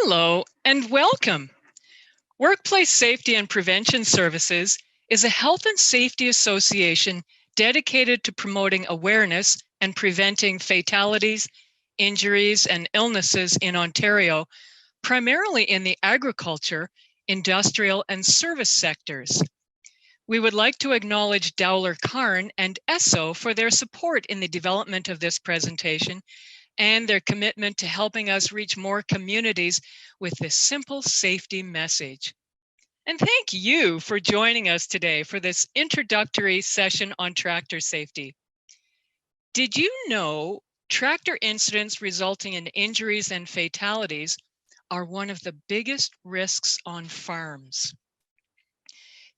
Hello and welcome. Workplace Safety and Prevention Services is a health and safety association dedicated to promoting awareness and preventing fatalities, injuries, and illnesses in Ontario, primarily in the agriculture, industrial, and service sectors. We would like to acknowledge Dowler Carn and ESSO for their support in the development of this presentation and their commitment to helping us reach more communities with this simple safety message. And thank you for joining us today for this introductory session on tractor safety. Did you know tractor incidents resulting in injuries and fatalities are one of the biggest risks on farms?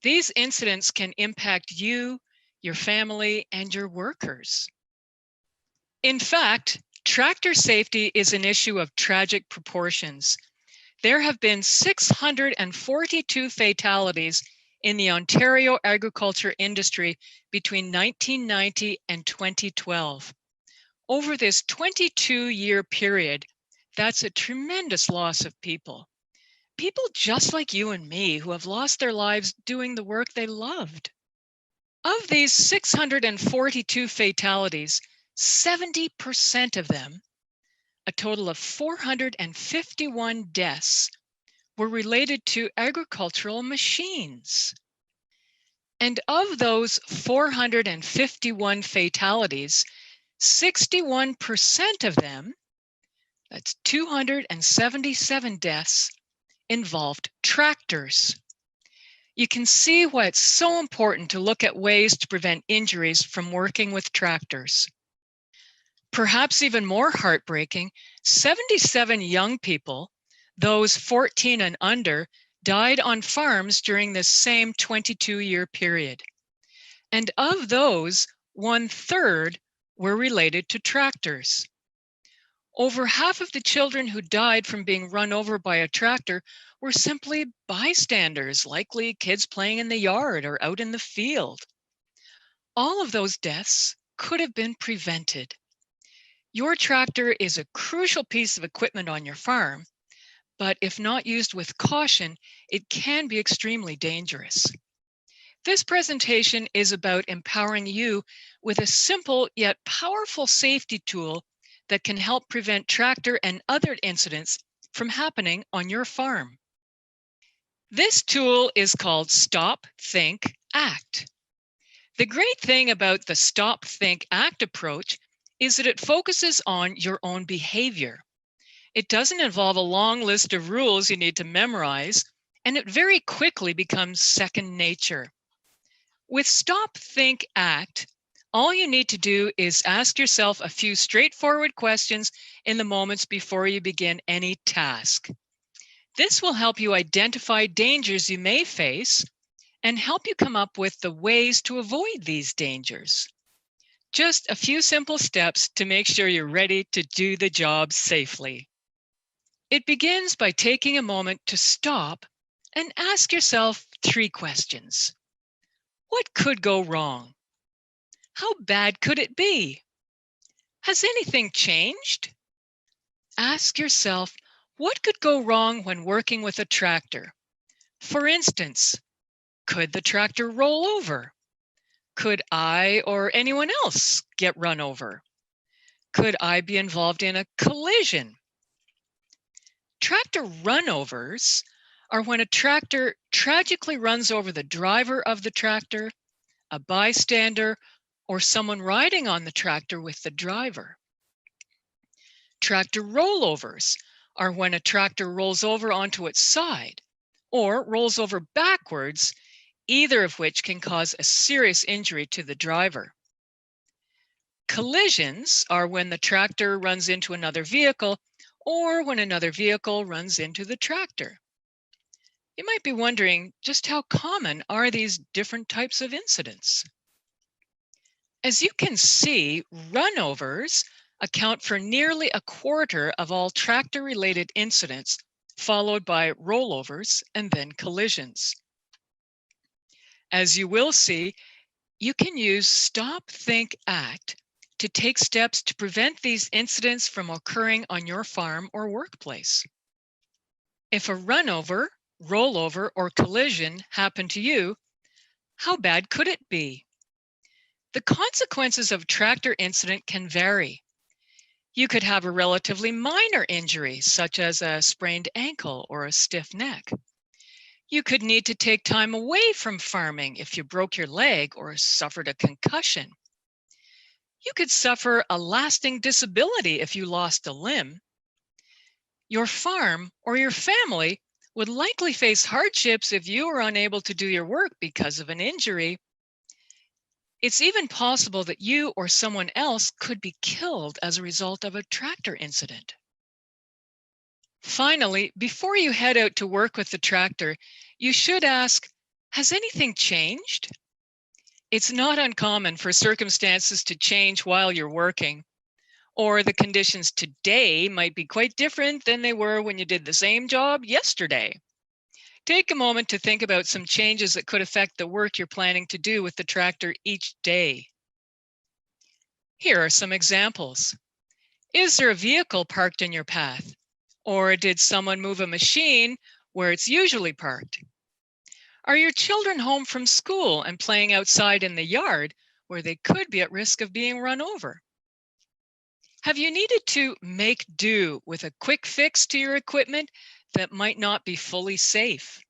These incidents can impact you, your family, and your workers. In fact, tractor safety is an issue of tragic proportions. There have been 642 fatalities in the Ontario agriculture industry between 1990 and 2012. Over this 22-year period, that's a tremendous loss of people. People just like you and me who have lost their lives doing the work they loved. Of these 642 fatalities, 70% of them, a total of 451 deaths, were related to agricultural machines. And of those 451 fatalities, 61% of them, that's 277 deaths, involved tractors. You can see why it's so important to look at ways to prevent injuries from working with tractors. Perhaps even more heartbreaking, 77 young people, those 14 and under, died on farms during this same 22-year period. And of those, 1/3 were related to tractors. Over half of the children who died from being run over by a tractor were simply bystanders, likely kids playing in the yard or out in the field. All of those deaths could have been prevented. Your tractor is a crucial piece of equipment on your farm, but if not used with caution, it can be extremely dangerous. This presentation is about empowering you with a simple yet powerful safety tool that can help prevent tractor and other incidents from happening on your farm. This tool is called Stop, Think, Act. The great thing about the Stop, Think, Act approach is that it focuses on your own behavior. It doesn't involve a long list of rules you need to memorize, and it very quickly becomes second nature. With Stop, Think, Act, all you need to do is ask yourself a few straightforward questions in the moments before you begin any task. This will help you identify dangers you may face and help you come up with the ways to avoid these dangers. Just a few simple steps to make sure you're ready to do the job safely. It begins by taking a moment to stop and ask yourself 3 questions. What could go wrong? How bad could it be? Has anything changed? Ask yourself, what could go wrong when working with a tractor? For instance, could the tractor roll over? Could I or anyone else get run over? Could I be involved in a collision? Tractor runovers are when a tractor tragically runs over the driver of the tractor, a bystander, or someone riding on the tractor with the driver. Tractor rollovers are when a tractor rolls over onto its side or rolls over backwards, either of which can cause a serious injury to the driver. Collisions are when the tractor runs into another vehicle or when another vehicle runs into the tractor. You might be wondering, just how common are these different types of incidents? As you can see, runovers account for nearly a quarter of all tractor-related incidents, followed by rollovers and then collisions. As you will see, you can use Stop, Think, Act to take steps to prevent these incidents from occurring on your farm or workplace. If a runover, rollover, or collision happened to you, how bad could it be? The consequences of a tractor incident can vary. You could have a relatively minor injury, such as a sprained ankle or a stiff neck. You could need to take time away from farming if you broke your leg or suffered a concussion. You could suffer a lasting disability if you lost a limb. Your farm or your family would likely face hardships if you were unable to do your work because of an injury. It's even possible that you or someone else could be killed as a result of a tractor incident. Finally, before you head out to work with the tractor, you should ask, has anything changed? It's not uncommon for circumstances to change while you're working, or the conditions today might be quite different than they were when you did the same job yesterday. Take a moment to think about some changes that could affect the work you're planning to do with the tractor each day. Here are some examples. Is there a vehicle parked in your path? Or did someone move a machine where it's usually parked? Are your children home from school and playing outside in the yard where they could be at risk of being run over? Have you needed to make do with a quick fix to your equipment that might not be fully safe?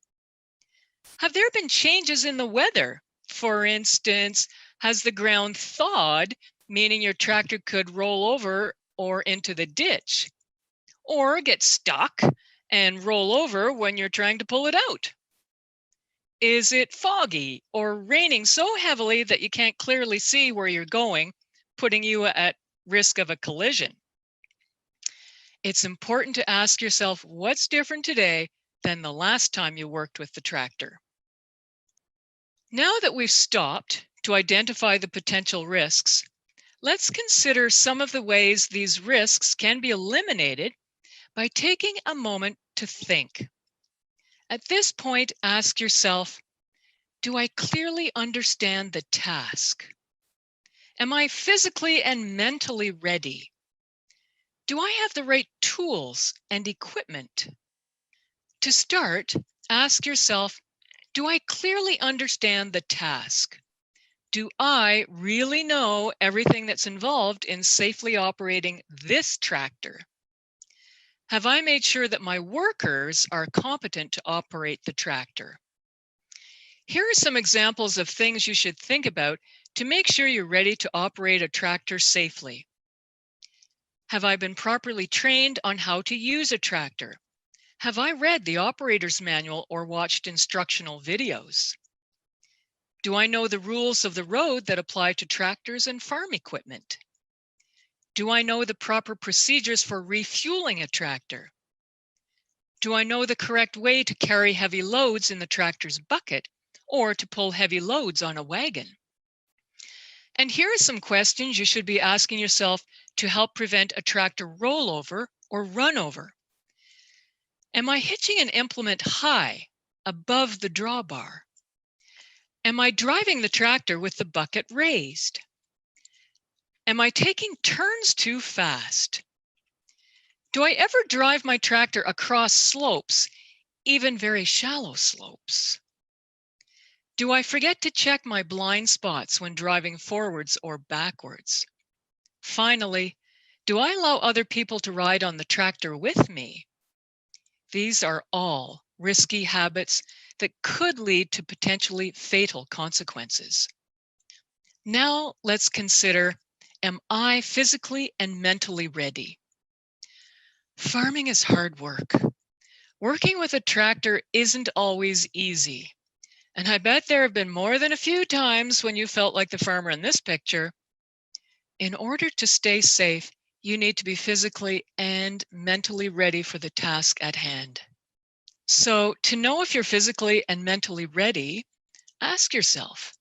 Have there been changes in the weather? For instance, has the ground thawed, meaning your tractor could roll over or into the ditch, or get stuck and roll over when you're trying to pull it out? Is it foggy or raining so heavily that you can't clearly see where you're going, putting you at risk of a collision? It's important to ask yourself what's different today than the last time you worked with the tractor. Now that we've stopped to identify the potential risks, let's consider some of the ways these risks can be eliminated by taking a moment to think. At this point, ask yourself, do I clearly understand the task? Am I physically and mentally ready? Do I have the right tools and equipment? To start, ask yourself, do I clearly understand the task? Do I really know everything that's involved in safely operating this tractor? Have I made sure that my workers are competent to operate the tractor? Here are some examples of things you should think about to make sure you're ready to operate a tractor safely. Have I been properly trained on how to use a tractor? Have I read the operator's manual or watched instructional videos? Do I know the rules of the road that apply to tractors and farm equipment? Do I know the proper procedures for refueling a tractor? Do I know the correct way to carry heavy loads in the tractor's bucket or to pull heavy loads on a wagon? And here are some questions you should be asking yourself to help prevent a tractor rollover or runover. Am I hitching an implement high, above the drawbar? Am I driving the tractor with the bucket raised? Am I taking turns too fast? Do I ever drive my tractor across slopes, even very shallow slopes? Do I forget to check my blind spots when driving forwards or backwards? Finally, do I allow other people to ride on the tractor with me? These are all risky habits that could lead to potentially fatal consequences. Now let's consider, am I physically and mentally ready? Farming is hard work. Working with a tractor isn't always easy. And I bet there have been more than a few times when you felt like the farmer in this picture. In order to stay safe, you need to be physically and mentally ready for the task at hand. So, to know if you're physically and mentally ready, ask yourself,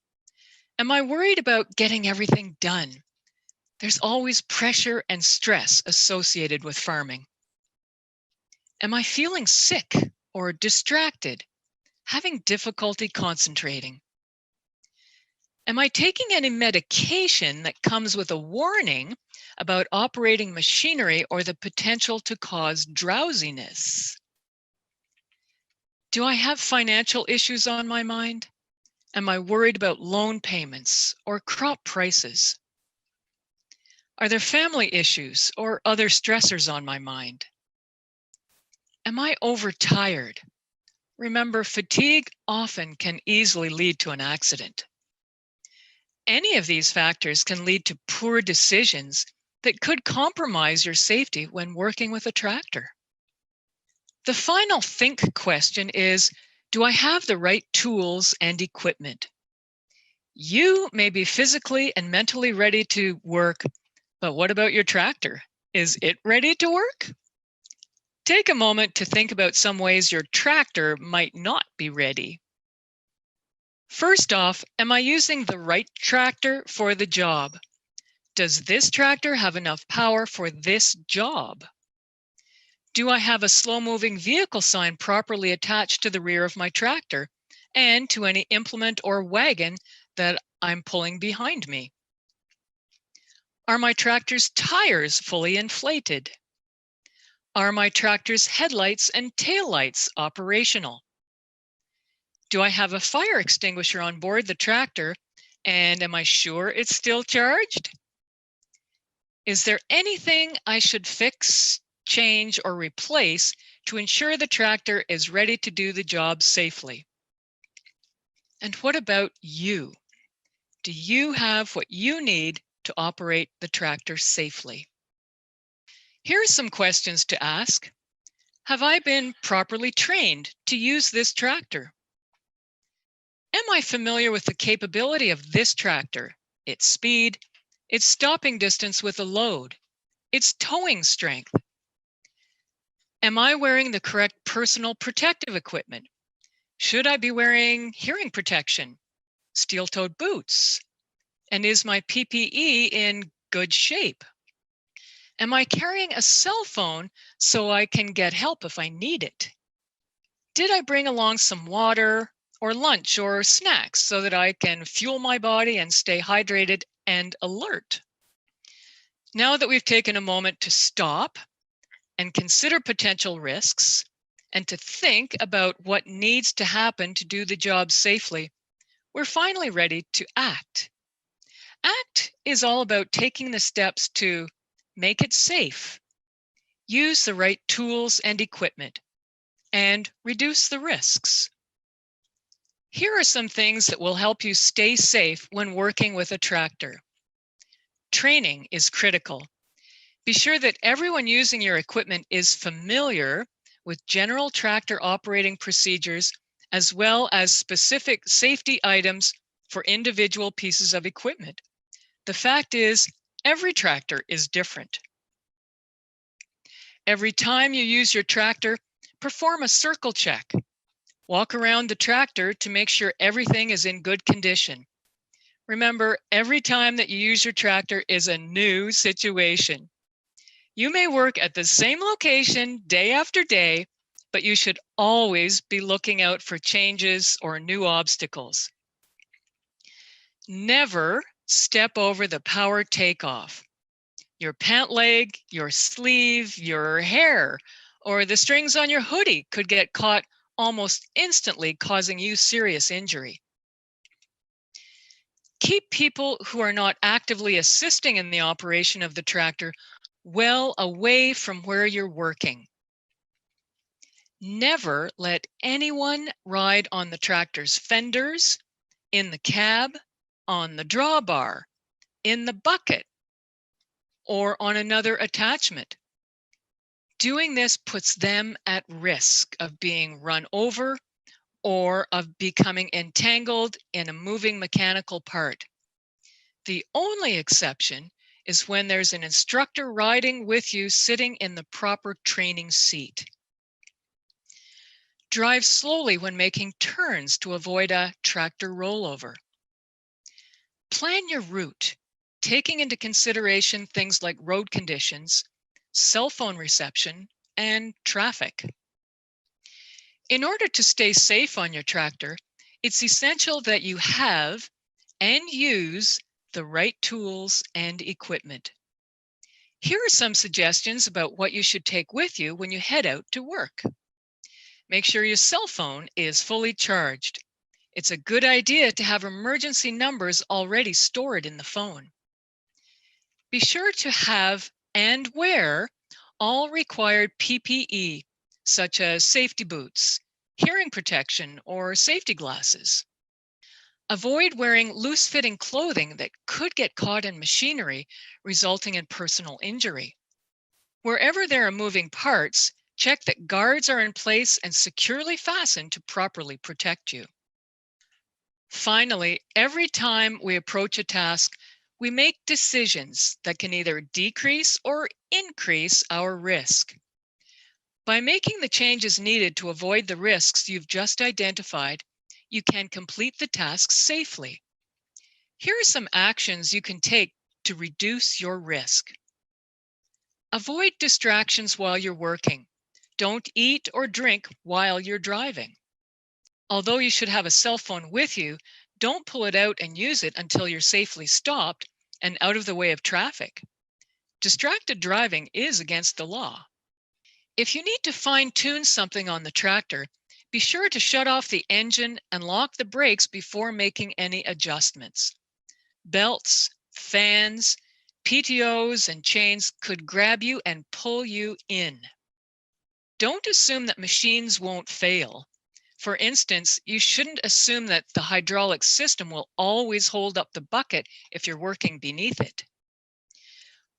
am I worried about getting everything done? There's always pressure and stress associated with farming. Am I feeling sick or distracted, having difficulty concentrating? Am I taking any medication that comes with a warning about operating machinery or the potential to cause drowsiness? Do I have financial issues on my mind? Am I worried about loan payments or crop prices? Are there family issues or other stressors on my mind? Am I overtired? Remember, fatigue often can easily lead to an accident. Any of these factors can lead to poor decisions that could compromise your safety when working with a tractor. The final think question is, do I have the right tools and equipment? You may be physically and mentally ready to work, but what about your tractor? Is it ready to work? Take a moment to think about some ways your tractor might not be ready. First off, am I using the right tractor for the job? Does this tractor have enough power for this job? Do I have a slow-moving vehicle sign properly attached to the rear of my tractor and to any implement or wagon that I'm pulling behind me? Are my tractor's tires fully inflated? Are my tractor's headlights and taillights operational? Do I have a fire extinguisher on board the tractor, and am I sure it's still charged? Is there anything I should fix, change, or replace to ensure the tractor is ready to do the job safely? And what about you? Do you have what you need to operate the tractor safely? Here are some questions to ask. Have I been properly trained to use this tractor? Am I familiar with the capability of this tractor, its speed, its stopping distance with a load, its towing strength? Am I wearing the correct personal protective equipment? Should I be wearing hearing protection, steel-toed boots? And is my PPE in good shape? Am I carrying a cell phone so I can get help if I need it? Did I bring along some water or lunch or snacks so that I can fuel my body and stay hydrated and alert? Now that we've taken a moment to stop and consider potential risks and to think about what needs to happen to do the job safely, we're finally ready to act. ACT is all about taking the steps to make it safe, use the right tools and equipment, and reduce the risks. Here are some things that will help you stay safe when working with a tractor. Training is critical. Be sure that everyone using your equipment is familiar with general tractor operating procedures as well as specific safety items for individual pieces of equipment. The fact is, every tractor is different. Every time you use your tractor, perform a circle check. Walk around the tractor to make sure everything is in good condition. Remember, every time that you use your tractor is a new situation. You may work at the same location day after day, but you should always be looking out for changes or new obstacles. Never step over the power takeoff. Your pant leg, your sleeve, your hair, or the strings on your hoodie could get caught almost instantly, causing you serious injury. Keep people who are not actively assisting in the operation of the tractor well away from where you're working. Never let anyone ride on the tractor's fenders, in the cab, on the drawbar, in the bucket, or on another attachment. Doing this puts them at risk of being run over or of becoming entangled in a moving mechanical part. The only exception is when there's an instructor riding with you sitting in the proper training seat. Drive slowly when making turns to avoid a tractor rollover. Plan your route, taking into consideration things like road conditions, cell phone reception, and traffic. In order to stay safe on your tractor, it's essential that you have and use the right tools and equipment. Here are some suggestions about what you should take with you when you head out to work. Make sure your cell phone is fully charged. It's a good idea to have emergency numbers already stored in the phone. Be sure to have and wear all required PPE, such as safety boots, hearing protection, or safety glasses. Avoid wearing loose-fitting clothing that could get caught in machinery, resulting in personal injury. Wherever there are moving parts, check that guards are in place and securely fastened to properly protect you. Finally, every time we approach a task, we make decisions that can either decrease or increase our risk. By making the changes needed to avoid the risks you've just identified, you can complete the task safely. Here are some actions you can take to reduce your risk. Avoid distractions while you're working. Don't eat or drink while you're driving. Although you should have a cell phone with you, don't pull it out and use it until you're safely stopped and out of the way of traffic. Distracted driving is against the law. If you need to fine-tune something on the tractor, be sure to shut off the engine and lock the brakes before making any adjustments. Belts, fans, PTOs, and chains could grab you and pull you in. Don't assume that machines won't fail. For instance, you shouldn't assume that the hydraulic system will always hold up the bucket if you're working beneath it.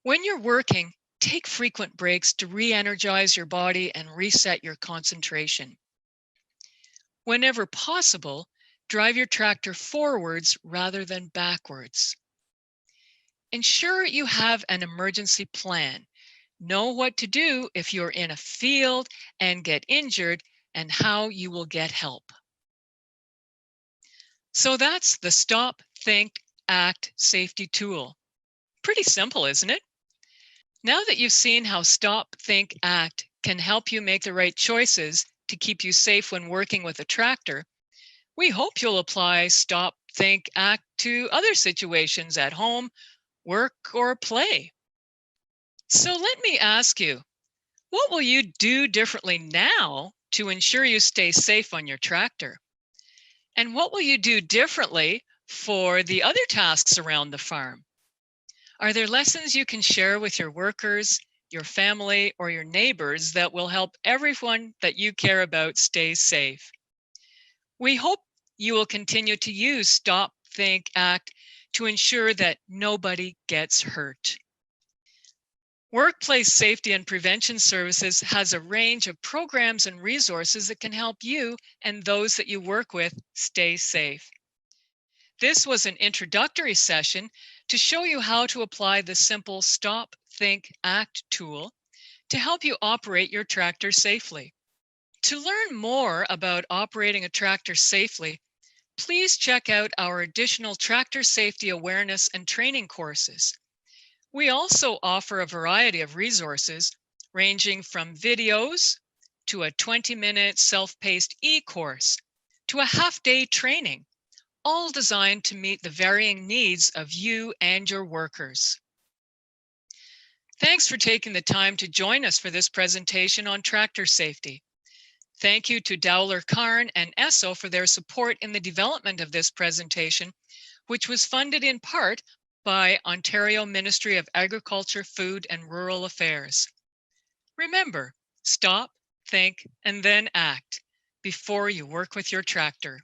When you're working, take frequent breaks to re-energize your body and reset your concentration. Whenever possible, drive your tractor forwards rather than backwards. Ensure you have an emergency plan. Know what to do if you're in a field and get injured and how you will get help. So that's the Stop, Think, Act safety tool. Pretty simple, isn't it? Now that you've seen how Stop, Think, Act can help you make the right choices to keep you safe when working with a tractor, we hope you'll apply Stop, Think, Act to other situations at home, work, or play. So let me ask you, what will you do differently now to ensure you stay safe on your tractor? And what will you do differently for the other tasks around the farm? Are there lessons you can share with your workers, your family, or your neighbors that will help everyone that you care about stay safe? We hope you will continue to use Stop, Think, Act to ensure that nobody gets hurt. Workplace Safety and Prevention Services has a range of programs and resources that can help you and those that you work with stay safe. This was an introductory session to show you how to apply the simple Stop, Think, Act tool to help you operate your tractor safely. To learn more about operating a tractor safely, please check out our additional tractor safety awareness and training courses. We also offer a variety of resources ranging from videos to a 20-minute self-paced e-course to a half-day training, all designed to meet the varying needs of you and your workers. Thanks for taking the time to join us for this presentation on tractor safety. Thank you to Dowler Carn and ESSO for their support in the development of this presentation, which was funded in part by Ontario Ministry of Agriculture, Food and Rural Affairs. Remember, stop, think, and then act before you work with your tractor.